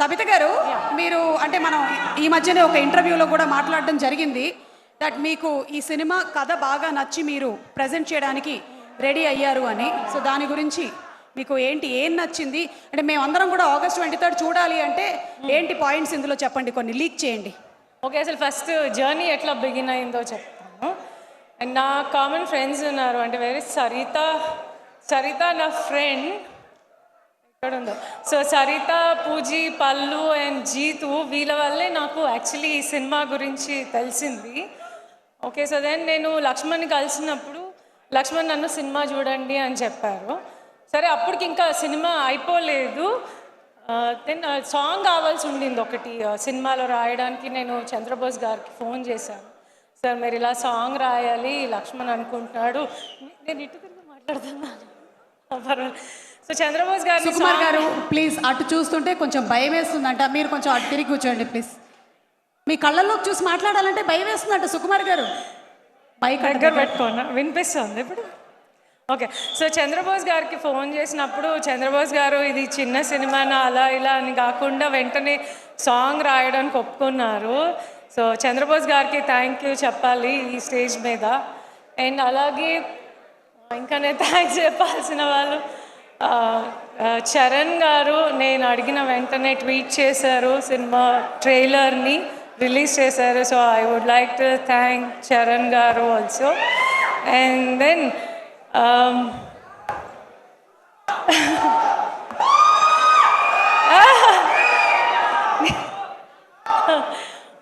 సబిత గారు, మీరు అంటే మనం ఈ మధ్యనే ఒక ఇంటర్వ్యూలో కూడా మాట్లాడడం జరిగింది దట్ మీకు ఈ సినిమా కథ బాగా నచ్చి మీరు ప్రజెంట్ చేయడానికి రెడీ అయ్యారు అని. సో దాని గురించి మీకు ఏం నచ్చింది అంటే మేమందరం కూడా August 23 చూడాలి అంటే ఏంటి పాయింట్స్ ఇందులో చెప్పండి, కొన్ని లీక్ చేయండి. ఓకే, అసలు ఫస్ట్ జర్నీ ఎట్లా బిగిన్ అయిందో చెప్తాను. అండ్ నా కామన్ ఫ్రెండ్స్ ఉన్నారు, అంటే సరిత నా ఫ్రెండ్ ఎక్కడ ఉందో. సో సరిత, పూజీ, పల్లు అండ్ జీతు వీళ్ళ వల్లే నాకు యాక్చువల్లీ ఈ సినిమా గురించి తెలిసింది. ఓకే, సో దెన్ నేను లక్ష్మణ్ని కలిసినప్పుడు లక్ష్మణ్ నన్ను సినిమా చూడండి అని చెప్పారు. సరే, అప్పటికి ఇంకా సినిమా అయిపోలేదు. దెన్ సాంగ్ కావాల్సి ఉండింది ఒకటి సినిమాలో రాయడానికి. నేను చంద్రబోస్ గారికి ఫోన్ చేశాను, సార్ మీరు ఇలా సాంగ్ రాయాలి, లక్ష్మణ్ అనుకుంటున్నాడు. నేను ఇటు తిరిగి మాట్లాడుతున్నాను. సో చంద్రబోస్ గారు, సుకుమార్ గారు ప్లీజ్ అటు చూస్తుంటే కొంచెం భయం వేస్తుందంట, మీరు కొంచెం అటు తిరిగి కూర్చోండి ప్లీజ్. మీ కళ్ళల్లోకి చూసి మాట్లాడాలంటే భయం వేస్తుందంట సుకుమార్ గారు. దగ్గర పెట్టుకోండి, వినిపిస్తుంది ఇప్పుడు. ఓకే, సో చంద్రబోస్ గారికి ఫోన్ చేసినప్పుడు చంద్రబోస్ గారు ఇది చిన్న సినిమానా అలా ఇలా అని కాకుండా వెంటనే సాంగ్ రాయడానికి ఒప్పుకున్నారు. సో చంద్రబోస్ గారికి థ్యాంక్ యూ చెప్పాలి ఈ స్టేజ్ మీద. అండ్ అలాగే ఇంకా నేను థ్యాంక్స్ చెప్పాల్సిన వాళ్ళు చరణ్ గారు. నేను అడిగిన వెంటనే ట్వీట్ చేశారు, సినిమా ట్రైలర్ని రిలీజ్ చేశారు. So I would like to thank Charan garu also. And then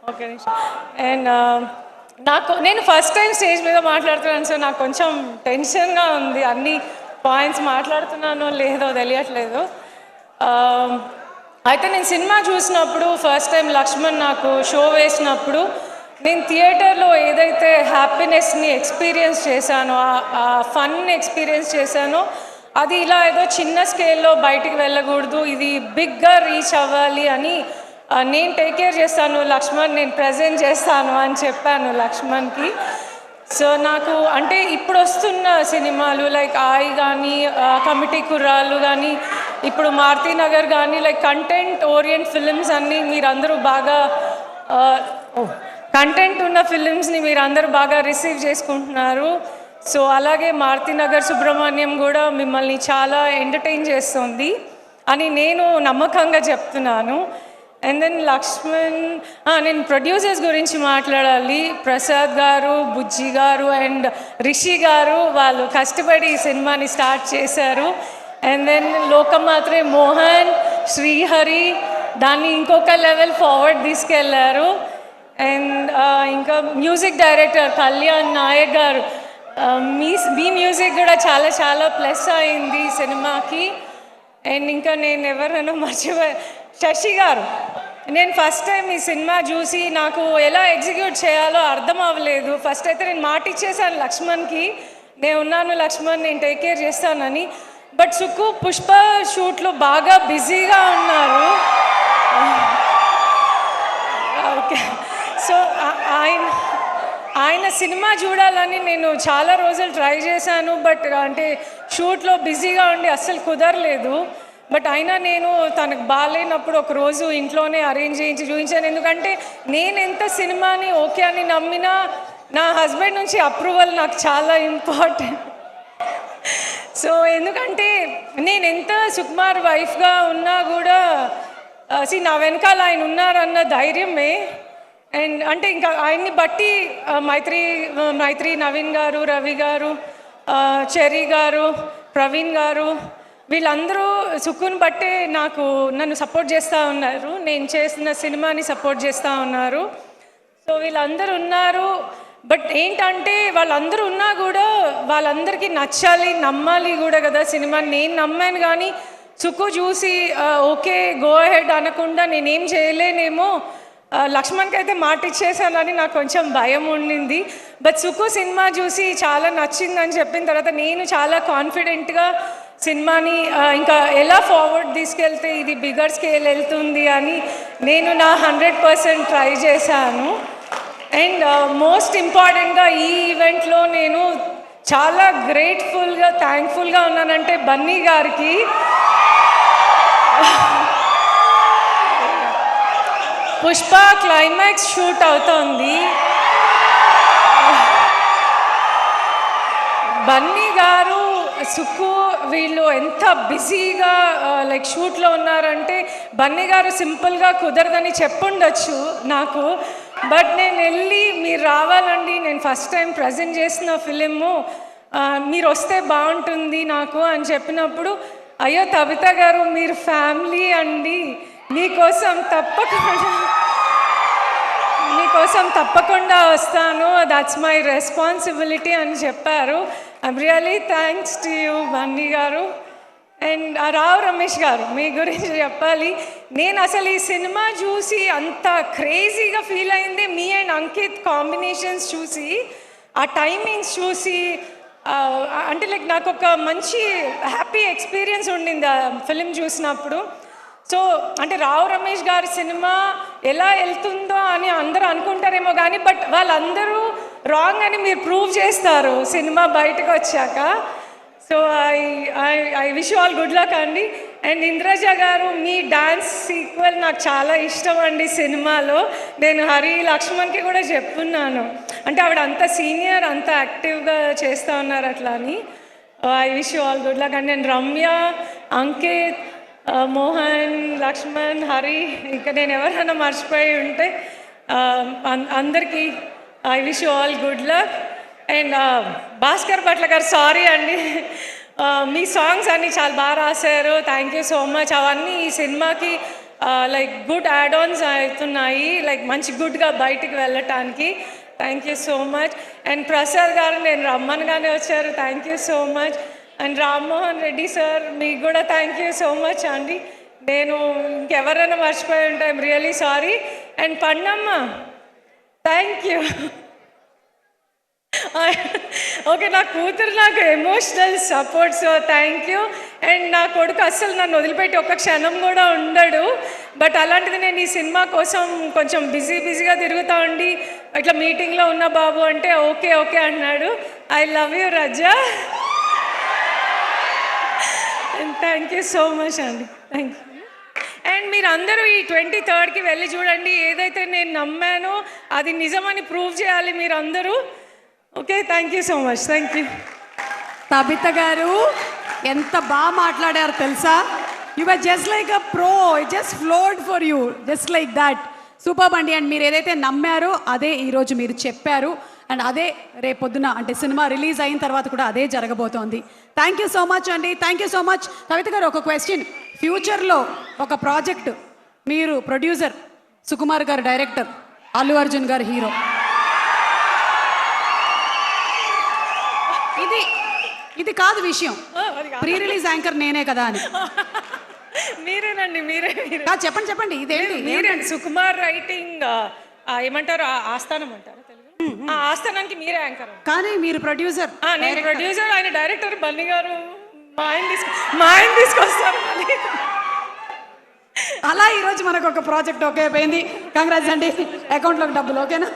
okay, and నేను ఫస్ట్ టైం స్టేజ్ మీద మాట్లాడుతున్నాను, సో నాకు కొంచెం టెన్షన్గా ఉంది. అన్ని పాయింట్స్ మాట్లాడుతున్నానో లేదో తెలియట్లేదు. అయితే నేను సినిమా చూసినప్పుడు ఫస్ట్ టైం లక్ష్మణ్ నాకు షో వేసినప్పుడు నేను థియేటర్లో ఏదైతే హ్యాపీనెస్ని ఎక్స్పీరియన్స్ చేశానో, ఆ ఫన్ ఎక్స్పీరియన్స్ చేశానో, అది ఇలా ఏదో చిన్న స్కేల్లో బయటికి వెళ్ళకూడదు, ఇది బిగ్గా రీచ్ అవ్వాలి అని నేను టేక్ కేర్ చేస్తాను లక్ష్మణ్, నేను ప్రజెంట్ చేస్తాను అని చెప్పాను లక్ష్మణ్కి. సో నాకు అంటే ఇప్పుడు వస్తున్న సినిమాలు లైక్ ఆయి కానీ, కమిటీ కుర్రాళ్ళు కానీ, ఇప్పుడు మారుతి నగర్ కానీ, లైక్ కంటెంట్ ఓరియంట్ ఫిలిమ్స్ అన్నీ మీరందరూ బాగా కంటెంట్ ఉన్న ఫిలిమ్స్ని మీరందరూ బాగా రిసీవ్ చేసుకుంటున్నారు. సో అలాగే మారుతి నగర్ సుబ్రహ్మణ్యం కూడా మిమ్మల్ని చాలా ఎంటర్టైన్ చేస్తుంది అని నేను నమ్మకంగా చెప్తున్నాను. అండ్ దెన్ లక్ష్మణ్, నేను ప్రొడ్యూసర్స్ గురించి మాట్లాడాలి. ప్రసాద్ గారు, బుజ్జి గారు అండ్ రిషి గారు వాళ్ళు కష్టపడి ఈ సినిమాని స్టార్ట్ చేశారు. అండ్ దెన్ లోకమాత్రే మోహన్, శ్రీహరి దాన్ని ఇంకొక లెవెల్ ఫార్వర్డ్ తీసుకెళ్లారు. అండ్ ఇంకా మ్యూజిక్ డైరెక్టర్ కళ్యాణ్ నాయక్ గారు, మీ మ్యూజిక్ కూడా చాలా చాలా ప్లస్ అయింది సినిమాకి. అండ్ ఇంకా నేను ఎవరైనా మర్చిపోయా, శశి గారు. నేను ఫస్ట్ టైం ఈ సినిమా చూసి నాకు ఎలా ఎగ్జిక్యూట్ చేయాలో అర్థం అవ్వలేదు. ఫస్ట్ అయితే నేను మాట ఇచ్చేసాను లక్ష్మణ్కి, నేను ఉన్నాను లక్ష్మణ్, నేను టేక్ కేర్ చేస్తానని. బట్ సుక్కు పుష్ప షూట్లో బాగా బిజీగా ఉన్నారు. ఓకే, సో ఆయన సినిమా చూడాలని నేను చాలా రోజులు ట్రై చేశాను. బట్ అంటే షూట్లో బిజీగా ఉండి అస్సలు కుదరలేదు. బట్ అయినా నేను తనకు బాగాలేనప్పుడు ఒకరోజు ఇంట్లోనే అరేంజ్ చేయించి చూపించాను. ఎందుకంటే నేను ఎంత సినిమాని ఓకే అని నమ్మినా నా హస్బెండ్ నుంచి అప్రూవల్ నాకు చాలా ఇంపార్టెంట్. సో ఎందుకంటే నేను ఎంత సుకుమార్ వైఫ్గా ఉన్నా కూడా నా వెనకాల ఆయన ఉన్నారన్న ధైర్యమే. అండ్ అంటే ఇంకా ఆయన్ని బట్టి మైత్రి నవీన్ గారు, రవి గారు, చెర్రీ గారు, ప్రవీణ్ గారు వీళ్ళందరూ సుక్కుని బట్టే నన్ను సపోర్ట్ చేస్తూ ఉన్నారు, నేను చేసిన సినిమాని సపోర్ట్ చేస్తూ ఉన్నారు. సో వీళ్ళందరూ ఉన్నారు. బట్ ఏంటంటే వాళ్ళందరూ ఉన్నా కూడా వాళ్ళందరికీ నచ్చాలి, నమ్మాలి కూడా కదా సినిమాని. నేను నమ్మాను కానీ సుక్కు చూసి ఓకే గో అహెడ్ అనకుండా నేనేం చేయలేనేమో, లక్ష్మణ్కి అయితే మాట ఇచ్చేసానని నాకు కొంచెం భయం ఉండింది. బట్ సుక్కు సినిమా చూసి చాలా నచ్చిందని చెప్పిన తర్వాత నేను చాలా కాన్ఫిడెంట్గా సినిమాని ఇంకా ఎలా ఫార్వర్డ్ తీసుకెళ్తే ఇది బిగ్గర్ స్కేల్ వెళ్తుంది అని నేను నా 100% ట్రై చేశాను. అండ్ మోస్ట్ ఇంపార్టెంట్గా ఈ ఈవెంట్లో నేను చాలా గ్రేట్ఫుల్గా థ్యాంక్ఫుల్గా ఉన్నానంటే బన్నీ గారికి. పుష్ప క్లైమాక్స్ షూట్ అవుతోంది. బన్నీ గారు, సుక్కు వీళ్ళు ఎంత బిజీగా లైక్ షూట్లో ఉన్నారంటే బన్నీ గారు సింపుల్గా కుదరదని చెప్పుండొచ్చు నాకు. బట్ నేను వెళ్ళి మీరు రావాలండి, నేను ఫస్ట్ టైం ప్రజెంట్ చేసిన ఫిలిము, మీరు వస్తే బాగుంటుంది నాకు అని చెప్పినప్పుడు, అయ్యో తబిత గారు మీరు ఫ్యామిలీ అండి, మీకోసం తప్పకుండా వస్తాను, దట్స్ మై రెస్పాన్సిబిలిటీ అని చెప్పారు. I'm really thanks to you Bunny గారు. అండ్ రావు రమేష్ గారు, మీ గురించి చెప్పాలి. నేను అసలు ఈ సినిమా చూసి అంత క్రేజీగా ఫీల్ అయింది మీ అండ్ అంకిత్ కాంబినేషన్స్ చూసి, ఆ టైమింగ్స్ చూసి, అంటే లైక్ నాకు ఒక మంచి హ్యాపీ ఎక్స్పీరియన్స్ ఉండింది ఆ ఫిలిం చూసినప్పుడు. సో అంటే రావు రమేష్ గారి సినిమా ఎలా వెళ్తుందో అని అందరూ అనుకుంటారేమో కానీ, బట్ వాళ్ళందరూ రాంగ్ అని మీరు ప్రూవ్ చేస్తారు సినిమా బయటకు వచ్చాక. So I wish all good luck అండి. అండ్ ఇంద్రజ గారు, మీ డాన్స్ సీక్వెల్ నాకు చాలా ఇష్టం అండి సినిమాలో. నేను హరి లక్ష్మణ్కి కూడా చెప్పున్నాను, అంటే ఆవిడ అంత సీనియర్, అంత యాక్టివ్గా చేస్తూ ఉన్నారు అట్లా అని. I wish all good luck. And నేను రమ్య, అంకిత్, మోహన్, లక్ష్మణ్, హరి, ఇంకా నేను ఎవరైనా మర్చిపోయి ఉంటే అందరికీ I wish all good luck. And Bhaskar Bhatla గారు, సారీ అండి, మీ సాంగ్స్ అన్నీ చాలా బాగా రాశారు, థ్యాంక్ యూ సో మచ్. అవన్నీ ఈ సినిమాకి లైక్ గుడ్ యాడ్ ఆన్స్ అవుతున్నాయి, లైక్ మంచి గుడ్గా బయటికి వెళ్ళటానికి. Thank you so much. And Prasad గారు నేను రమ్మన్గానే వచ్చారు, thank you so much. And Rammohan Reddy sir, మీకు కూడా థ్యాంక్ యూ సో మచ్ అండి. నేను ఇంకెవరైనా మర్చిపోయి ఉంటే I'm really sorry. And Pannamma, thank you. Okay, నా కూతురు నాకు emotional support, so thank you. And నా కొడుకు అస్సలు నన్ను వదిలిపెట్టి ఒక్క క్షణం కూడా ఉండడు. బట్ అలాంటిది నేను ఈ సినిమా కోసం కొంచెం బిజీగా తిరుగుతూ ఉండి ఇట్లా మీటింగ్లో ఉన్న బాబు అంటే ఓకే ఓకే అన్నాడు. I love you Raja. And thank you so much అండి, థ్యాంక్ యూ. అండ్ మీరు అందరూ ఈ 23rd వెళ్ళి చూడండి, ఏదైతే నేను నమ్మానో అది నిజమని ప్రూవ్ చేయాలి మీరు అందరూ. Okay, thank you so much, thank you. Tabitha గారు ఎంత బాగా మాట్లాడారు తెలుసా? You are just like a pro, it just flowed for you, just like that. Super అండి. అండ్ మీరు ఏదైతే నమ్మారో అదే ఈరోజు మీరు చెప్పారు, అండ్ అదే రేపొద్దున అంటే సినిమా రిలీజ్ అయిన తర్వాత కూడా అదే జరగబోతోంది. థ్యాంక్ యూ సో మచ్ అండి, థ్యాంక్ యూ సో మచ్. కవిత గారు, ఒక క్వశ్చన్. ఫ్యూచర్లో ఒక ప్రాజెక్ట్, మీరు ప్రొడ్యూసర్, సుకుమార్ గారు డైరెక్టర్, అల్లు అర్జున్ గారు హీరో, ఇది కాదు విషయం, ప్రీ రిలీజ్ యాంకర్ నేనే కదా అని. మీరేనండి, మీరే చెప్పండి చెప్పండి, ఇదేంటి? మీరే సుకుమార్ రైటింగ్ ఏమంటారు, ఆస్థానం అంటారు తెలుగు, ఆస్థానానికి మీరే యాంకర్. కానీ మీరు ప్రొడ్యూసర్. నేను ప్రొడ్యూసర్, ఆయన డైరెక్టర్. బన్నీ గారు మా ఆయన తీసుకొస్తారు. అలా ఈరోజు మనకు ఒక ప్రాజెక్ట్ ఓకే అయిపోయింది. కంగ్రాట్స్ అండి, అకౌంట్లోకి డబ్బులు ఓకేనా?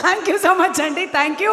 థ్యాంక్ యూ సో మచ్ అండి, థ్యాంక్ యూ.